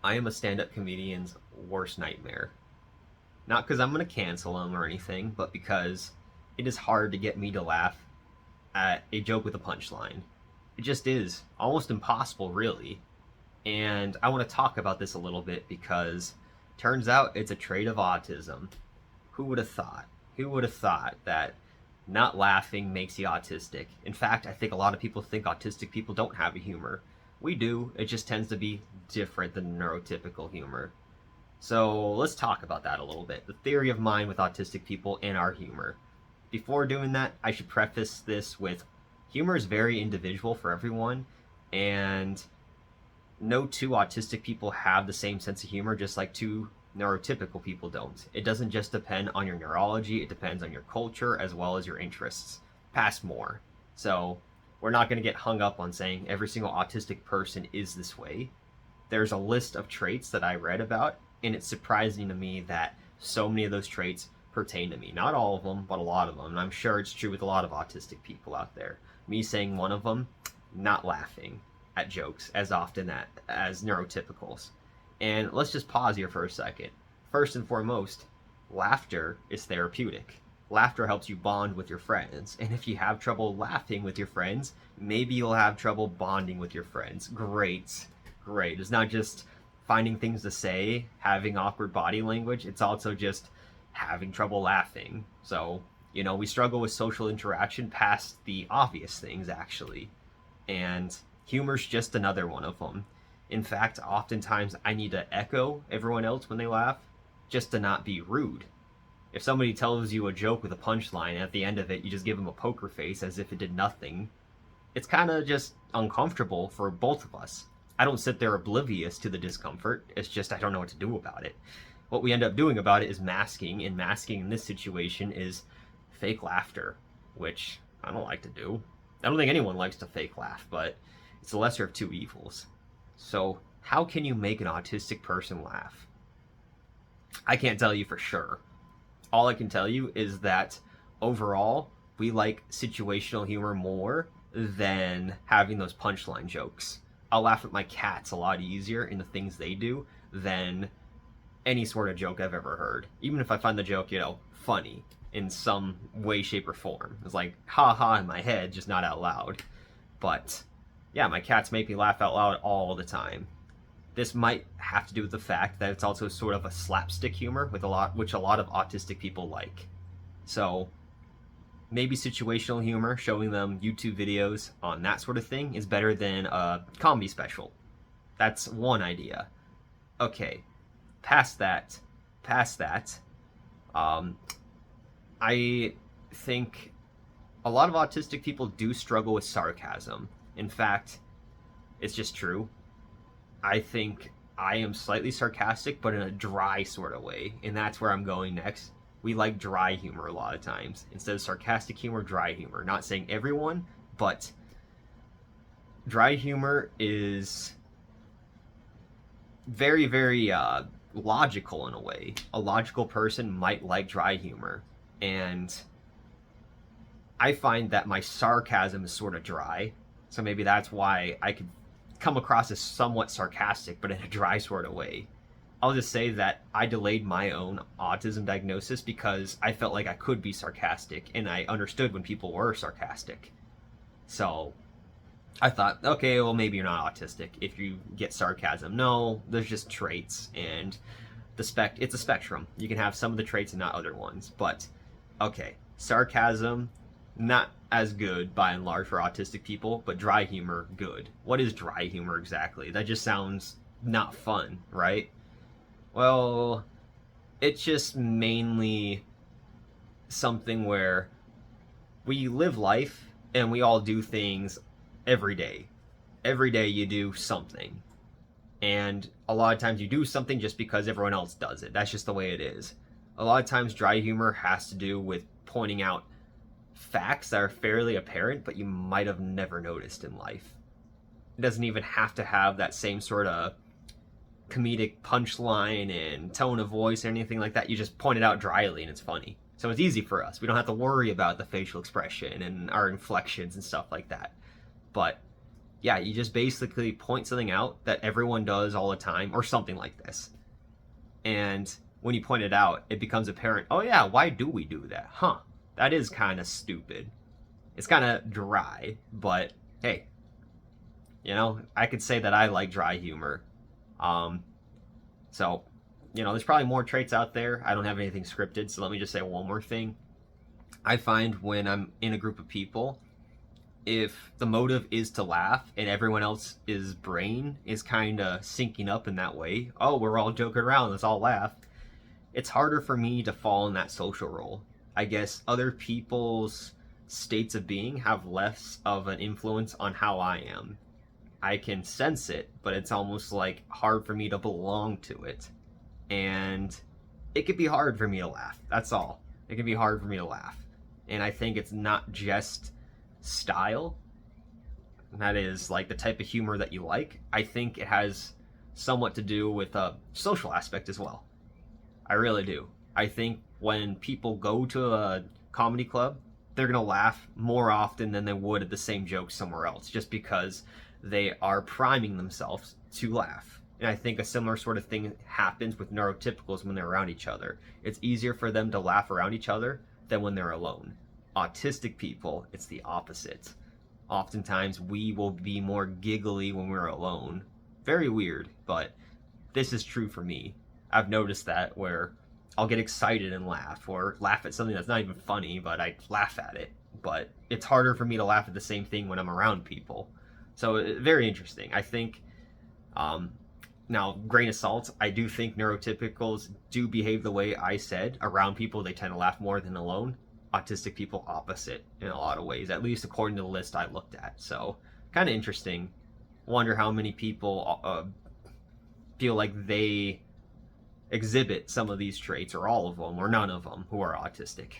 I am a stand-up comedian's worst nightmare. Not because I'm going to cancel him or anything, but because it is hard to get me to laugh at a joke with a punchline. It just is. Almost impossible, really. And I want to talk about this a little bit because turns out it's a trait of autism. Who would have thought? Who would have thought that not laughing makes you autistic? In fact, I think a lot of people think autistic people don't have a humor. We do, it just tends to be different than neurotypical humor. So let's talk about that a little bit. The theory of mine with autistic people and our humor. Before doing that, I should preface this with humor is very individual for everyone, and no two autistic people have the same sense of humor, just like two neurotypical people don't. It doesn't just depend on your neurology, it depends on your culture as well as your interests. Past more. So we're not going to get hung up on saying every single autistic person is this way. There's a list of traits that I read about, and it's surprising to me that so many of those traits pertain to me. Not all of them, but a lot of them. And I'm sure it's true with a lot of autistic people out there. Me saying one of them, not laughing at jokes as often as neurotypicals. And let's just pause here for a second. First and foremost, laughter is therapeutic. Laughter helps you bond with your friends. And if you have trouble laughing with your friends, maybe you'll have trouble bonding with your friends. Great. Great. It's not just finding things to say, having awkward body language. It's also just having trouble laughing. So, we struggle with social interaction past the obvious things, actually. And humor's just another one of them. In fact, oftentimes I need to echo everyone else when they laugh just to not be rude. If somebody tells you a joke with a punchline and at the end of it you just give them a poker face as if it did nothing, it's kind of just uncomfortable for both of us. I don't sit there oblivious to the discomfort, it's just I don't know what to do about it. What we end up doing about it is masking, and masking in this situation is fake laughter, which I don't like to do. I don't think anyone likes to fake laugh, but it's the lesser of two evils. So, how can you make an autistic person laugh? I can't tell you for sure. All I can tell you is that overall, we like situational humor more than having those punchline jokes. I'll laugh at my cats a lot easier in the things they do than any sort of joke I've ever heard. Even if I find the joke, funny in some way, shape, or form. It's like, ha ha in my head, just not out loud. But yeah, my cats make me laugh out loud all the time. This might have to do with the fact that it's also sort of a slapstick humor which a lot of autistic people like. So maybe situational humor, showing them YouTube videos on that sort of thing, is better than a comedy special. That's one idea. Okay, past that, I think a lot of autistic people do struggle with sarcasm. In fact, it's just true. I think I am slightly sarcastic, but in a dry sort of way, and that's where I'm going next. We like dry humor a lot of times. Instead of sarcastic humor, dry humor. Not saying everyone, but dry humor is very, very logical in a way. A logical person might like dry humor. And I find that my sarcasm is sort of dry. So maybe that's why I could come across as somewhat sarcastic, but in a dry sort of way. I'll just say that I delayed my own autism diagnosis because I felt like I could be sarcastic, and I understood when people were sarcastic. So I thought, okay, well, maybe you're not autistic if you get sarcasm. No, there's just traits, and it's a spectrum. You can have some of the traits and not other ones. But okay, sarcasm, not as good by and large for autistic people, but dry humor, good. What is dry humor exactly? That just sounds not fun, right? Well, it's just mainly something where we live life and we all do things every day. Every day you do something. And a lot of times you do something just because everyone else does it. That's just the way it is. A lot of times dry humor has to do with pointing out facts that are fairly apparent, but you might have never noticed in life. It doesn't even have to have that same sort of comedic punchline and tone of voice or anything like that. You just point it out dryly and it's funny. So it's easy for us. We don't have to worry about the facial expression and our inflections and stuff like that. But yeah, you just basically point something out that everyone does all the time, or something like this. And when you point it out, it becomes apparent, oh yeah, why do we do that? Huh, that is kind of stupid. It's kind of dry, but hey, I could say that I like dry humor. Um, so, there's probably more traits out there. I don't have anything scripted, so let me just say one more thing. I find when I'm in a group of people, if the motive is to laugh and everyone else's brain is kind of syncing up in that way, oh, we're all joking around, let's all laugh, it's harder for me to fall in that social role. I guess other people's states of being have less of an influence on how I am. I can sense it, but it's almost like hard for me to belong to it. And it could be hard for me to laugh. That's all. It can be hard for me to laugh. And I think it's not just style, that is like the type of humor that you like. I think it has somewhat to do with a social aspect as well. I really do. I think when people go to a comedy club, they're going to laugh more often than they would at the same joke somewhere else, just because they are priming themselves to laugh. And I think a similar sort of thing happens with neurotypicals when they're around each other. It's easier for them to laugh around each other than when they're alone. Autistic people, it's the opposite. Oftentimes, we will be more giggly when we're alone. Very weird, but this is true for me. I've noticed that where I'll get excited and laugh, or laugh at something that's not even funny, but I laugh at it. But it's harder for me to laugh at the same thing when I'm around people. So, very interesting. I think, now, grain of salt, I do think neurotypicals do behave the way I said. Around people, they tend to laugh more than alone. Autistic people, opposite in a lot of ways, at least according to the list I looked at. So, kind of interesting. Wonder how many people feel like they exhibit some of these traits, or all of them, or none of them, who are autistic.